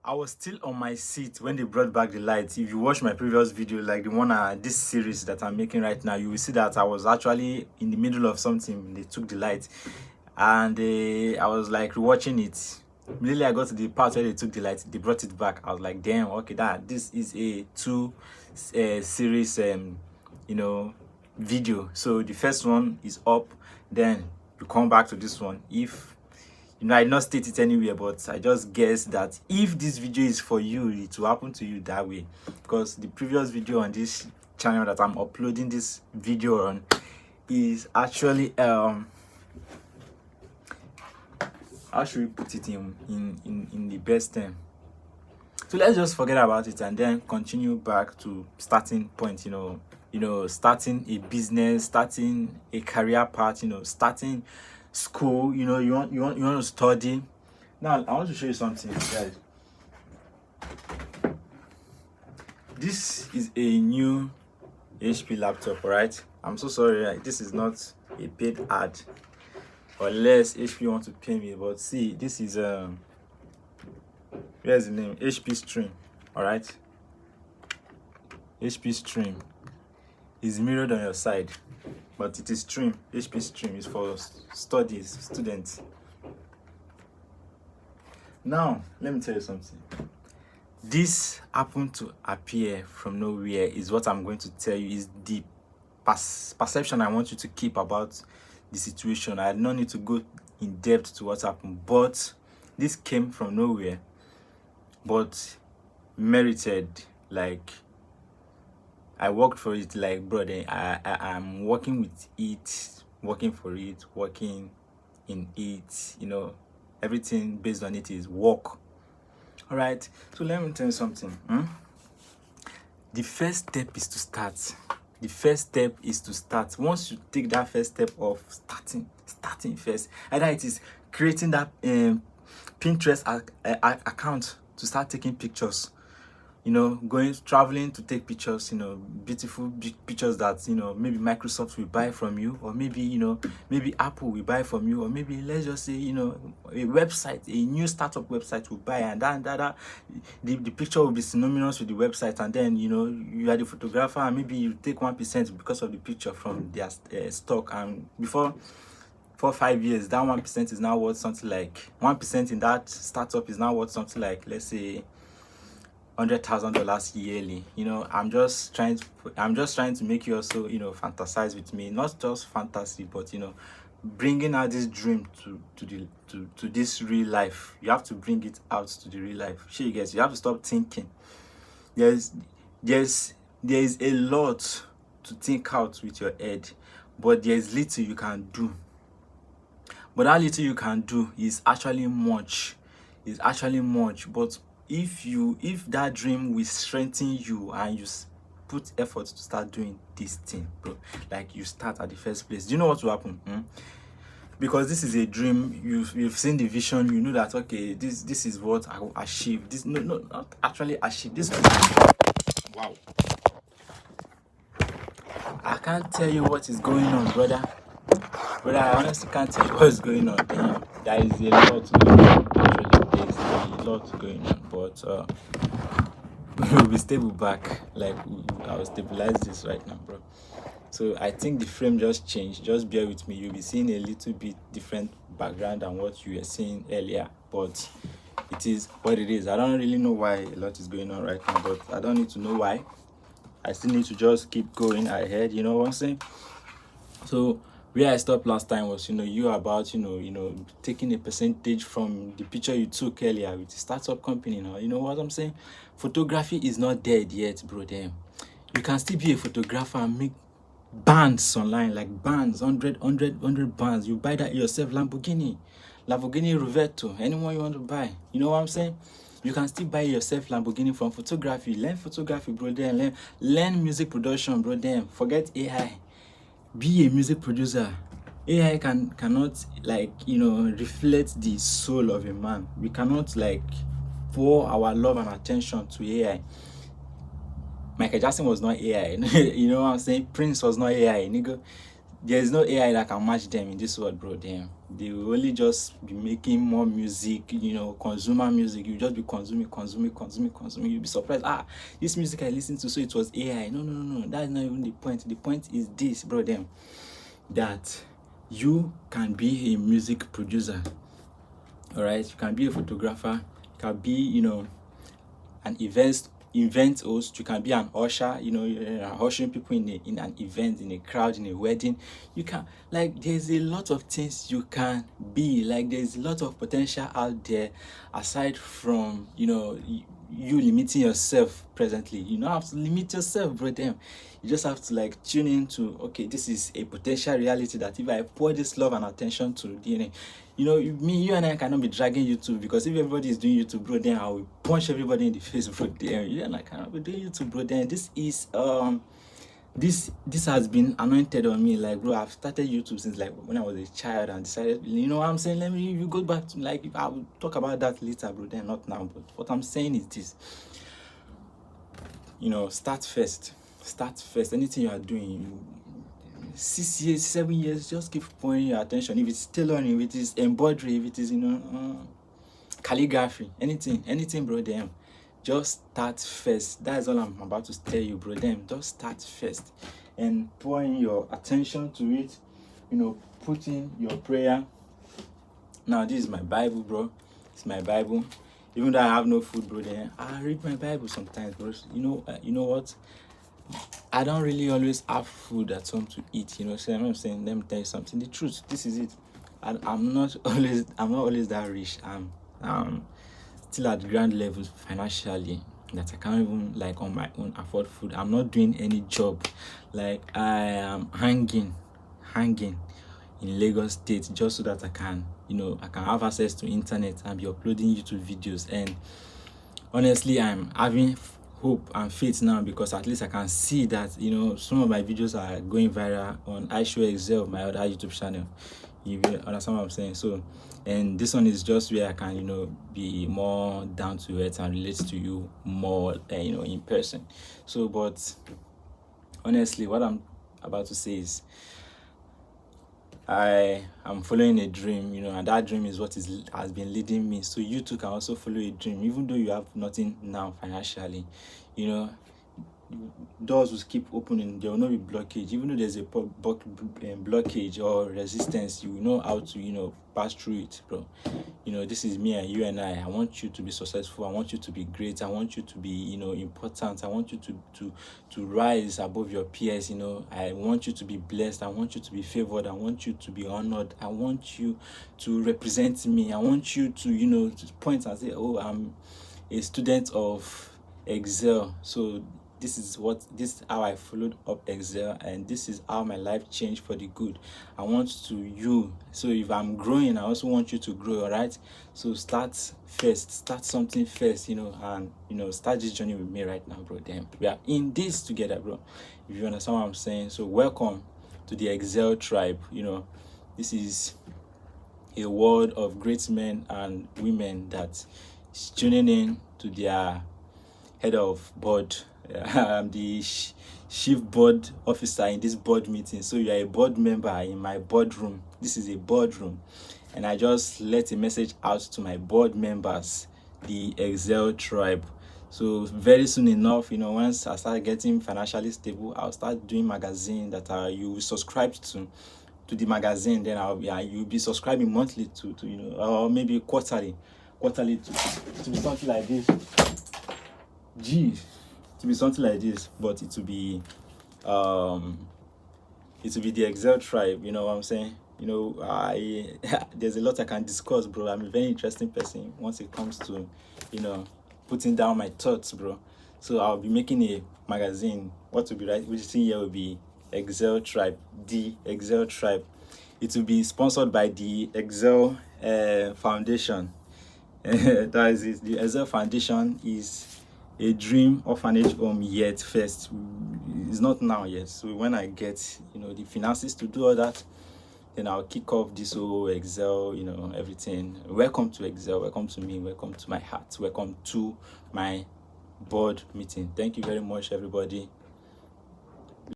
I was still on my seat when they brought back the lights. If you watch my previous video, like the one this series that I'm making right now, you will see that I was actually in the middle of something. They took the light, and I was like rewatching it. Immediately I got to the part where they took the light, they brought it back. I was like, damn, okay, this is a two series video. So the first one is up, then you come back to this one. If I did not state it anywhere, but I just guess that if this video is for you, it will happen to you that way, because the previous video on this channel that I'm uploading this video on is actually how should we put it in the best term. So let's just forget about it and then continue back to starting point. Starting a business, starting a career path, starting school. You want to study. Now I want to show you something, guys. This is a new HP laptop, right? I'm so sorry, this is not a paid ad, unless HP want to pay me. But see, this is here's the name, HP Stream. All right, HP Stream is mirrored on your side, but it is Stream. HP Stream is for studies, students. Now let me tell you something. This happened to appear from nowhere is what I'm going to tell you. Is the perception I want you to keep about the situation. I don't need to go in depth to what happened, but this came from nowhere, but merited. Like, I worked for it. Like, brother, I'm working with it, working for it, working in it. Everything based on it is work. All right, so let me tell you something. The first step is to start. The first step is to start. Once you take that first step of starting first, either it is creating that Pinterest account to start taking pictures, traveling to take pictures, beautiful pictures that maybe Microsoft will buy from you, or maybe maybe Apple will buy from you, or maybe let's just say a website, a new startup website will buy, and the picture will be synonymous with the website, and then you are the photographer, and maybe you take 1% because of the picture from their stock, and before 4 or 5 years, that 1% is now worth something like 1% in that startup is now worth something like, let's say, $100,000 yearly. I'm just trying to make you also fantasize with me, not just fantasy, but bringing out this dream to this real life. You have to bring it out to the real life. Sure, you guys, you have to stop thinking. There's a lot to think out with your head, but there's little you can do. But that little you can do is actually much. But if that dream will strengthen you and you put effort to start doing this thing, bro, like you start at the first place, do you know what will happen? Because this is a dream, you've seen the vision, you know that, okay, this is what I will achieve. This no not actually achieve this. Wow, I can't tell you what is going on, brother. But I honestly can't tell you what's going on. There is a lot going on. Actually, there's a lot going on. But we'll be stable back. Like, I'll stabilize this right now, bro. So I think the frame just changed. Just bear with me. You'll be seeing a little bit different background than what you were seeing earlier. But it is what it is. I don't really know why a lot is going on right now, but I don't need to know why. I still need to just keep going ahead. You know what I'm saying? So where I stopped last time was, you about, taking a percentage from the picture you took earlier with the startup company. You know what I'm saying? Photography is not dead yet, bro. Damn. You can still be a photographer and make bands online, like bands, 100 bands. You buy that yourself, Lamborghini Rovetto, anyone you want to buy. You know what I'm saying? You can still buy yourself Lamborghini from photography. Learn photography, bro. Damn. Learn music production, bro. Damn. Forget AI. Be a music producer. AI cannot reflect the soul of a man. We cannot pour our love and attention to AI. Michael Jackson was not AI. You know what I'm saying? Prince was not AI, nigga. there's no AI that can match them in this world, bro. They will only just be making more music, consumer music. You just be consuming. You'll be surprised. This music I listened to, so it was AI. No. That's not even the point. The point is this, bro. That you can be a music producer. All right, you can be a photographer. You can be, an event host. You can be an usher, ushering people in an event, in a crowd, in a wedding. You can, there's a lot of things you can be. There's a lot of potential out there aside from, you limiting yourself presently. You don't have to limit yourself, bro. You just have to tune into, okay, this is a potential reality that if I pour this love and attention to DNA, you and I cannot be dragging YouTube, because if everybody is doing YouTube, bro, then I will punch everybody in the face, bro. You and I cannot be doing YouTube, bro. This is this has been anointed on me. Bro, I've started YouTube since when I was a child, and decided, you know what I'm saying, let me you go back to I will talk about that later, bro. Not now. But what I'm saying is this, start first. Anything you are doing, 6 years, 7 years, just keep pouring your attention. If it's tailoring, if it is embroidery, if it is calligraphy, anything, bro, just start first. That's all I'm about to tell you, bro. Just start first and pouring your attention to it. Put in your prayer. Now, this is my Bible, bro. It's my Bible. Even though I have no food, bro, I read my Bible sometimes, bro. You know what? I don't really always have food at home to eat. So I'm saying, let me tell you something. The truth, this is it. I'm not always that rich. I'm still at grand levels financially that I can't even on my own afford food. I'm not doing any job. I am hanging in Lagos State just so that I can have access to internet and be uploading YouTube videos. And honestly, I'm having hope and faith now, because at least I can see that some of my videos are going viral on iShowExcel, my other YouTube channel. You understand what I'm saying? So, and this one is just where I can be more down to earth and relate to you more in person. So, but honestly, what I'm about to say is, I am following a dream, and that dream is what has been leading me. So you too can also follow a dream, even though you have nothing now financially. Doors will keep opening. There will not be blockage. Even though there's a blockage or resistance, you will know how to pass through it, bro. This is me and you and I want you to be successful. I want you to be great. I want you to be important. I want you to rise above your peers. I want you to be blessed. I want you to be favored. I want you to be honored. I want you to represent me. I want you to to point and say, oh, I'm a student of Excel. So this is how I followed up Excel, and this is how my life changed for the good. I want so if I'm growing, I also want you to grow. All right, so start something first, and start this journey with me right now, bro. We are in this together, bro, if you understand what I'm saying. So welcome to the Excel tribe. This is a world of great men and women that is tuning in to their head of board. I'm the chief board officer in this board meeting. So you are a board member in my boardroom. This is a boardroom, and I just let a message out to my board members, the Excel tribe. So very soon enough, once I start getting financially stable, I'll start doing magazine that you will subscribe to the magazine. Then you'll be subscribing monthly to or maybe quarterly to be something like this. To be something like this, but it will be the Excel tribe. You know what I'm saying? There's a lot I can discuss, bro. I'm a very interesting person once it comes to putting down my thoughts, bro. So I'll be making a magazine. What will be right? Which thing here will be Excel tribe, the Excel tribe. It will be sponsored by the Excel Foundation. That is it. The Excel Foundation is a dream orphanage home yet first. It's not now yet. So when I get the finances to do all that, then I'll kick off this whole Excel, everything. Welcome to Excel. Welcome to me. Welcome to my heart. Welcome to my board meeting. Thank you very much, everybody.